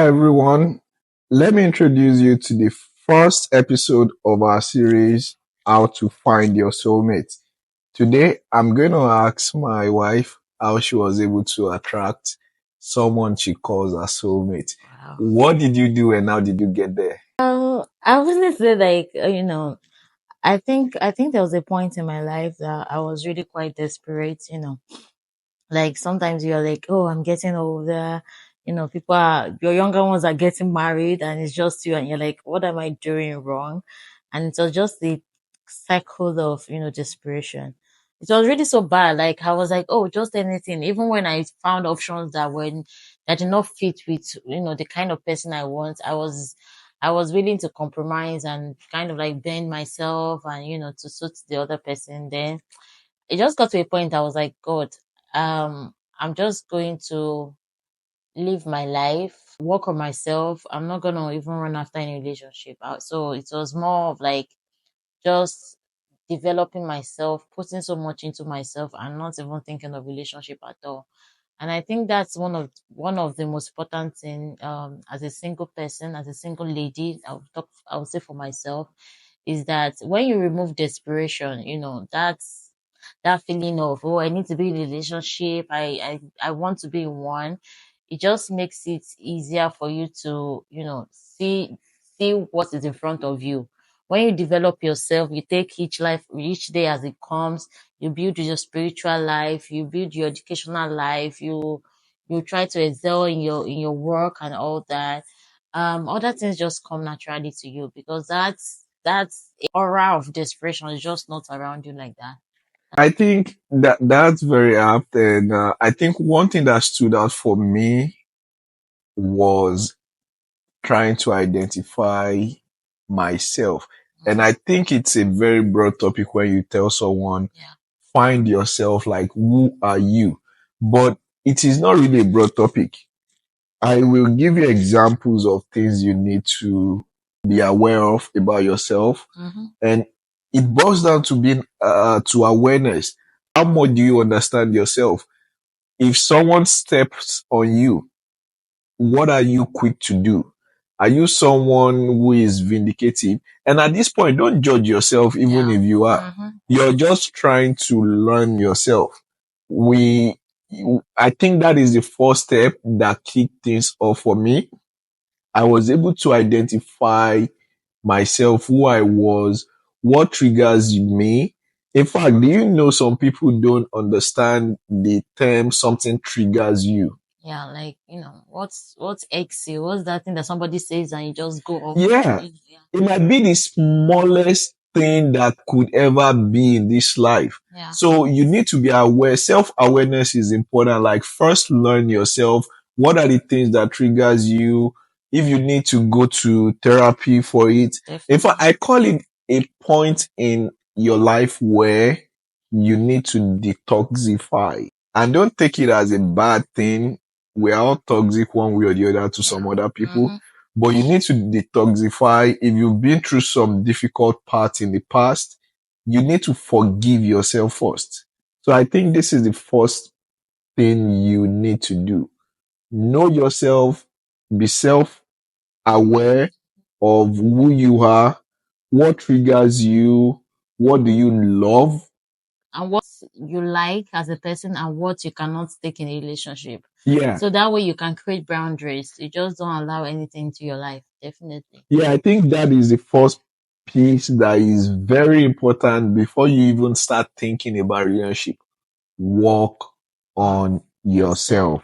everyone. Let me introduce you to the first episode of our series, How to Find Your Soulmate. Today, I'm going to ask my wife how she was able to attract someone she calls her soulmate. Wow. What did you do and how did you get there? I wouldn't say I think there was a point in my life that I was really quite desperate. Like sometimes you're like, oh, I'm getting older. Your younger ones are getting married and it's just you and you're like, what am I doing wrong? And it was just the cycle of desperation. It was really so bad. Like I was like, oh, just anything. Even when I found options that did not fit with the kind of person I want, I was willing to compromise and kind of like bend myself and to suit the other person. Then it just got to a point I was like, God, I'm just going to live my life, work on myself. I'm not gonna even run after any relationship. So it was more of like just developing myself, putting so much into myself and not even thinking of relationship at all. And I think that's one of the most important thing as a single person, as a single lady, I would say for myself, is that when you remove desperation, that's that feeling of, oh, I need to be in a relationship, I want to be in one. It just makes it easier for you to see what is in front of you. When you develop yourself, you take each day as it comes. You build your spiritual life, you build your educational life, you try to excel in your work and all that. Other things just come naturally to you because that's aura of desperation is just not around you like that. I think that's very apt, and I think one thing that stood out for me was trying to identify myself. And I think it's a very broad topic when you tell someone, Yeah. find yourself, like, who are you? But it is not really a broad topic. I will give you examples of things you need to be aware of about yourself. Mm-hmm. And it boils down to being, to awareness. How much do you understand yourself? If someone steps on you, what are you quick to do? Are you someone who is vindicative? And at this point, don't judge yourself, even Yeah. if you are. Mm-hmm. You're just trying to learn yourself. We, I think that is the first step that kicked things off for me. I was able to identify myself, who I was, what triggers me. In fact, do you know some people don't understand the term something triggers you? Yeah, like what's XC? What's that thing that somebody says and you just go off? Yeah, Yeah. it might be the smallest thing that could ever be in this life. Yeah. So you need to be aware. Self-awareness is important. Like first learn yourself. What are the things that triggers you? If you need to go to therapy for it. In fact, Definitely. I call it a point in your life where you need to detoxify. And don't take it as a bad thing. We're all toxic one way or the other to some Yeah. other people, Mm-hmm. but you need to detoxify. If you've been through some difficult parts in the past, you need to forgive yourself first. So I think this is the first thing you need to do. Know yourself, be self aware of who you are, what triggers you, what do you love. And what you like as a person and what you cannot take in a relationship. Yeah. So that way you can create boundaries. You just don't allow anything into your life. Definitely. Yeah, I think that is the first piece that is very important before you even start thinking about relationship. Work on yourself.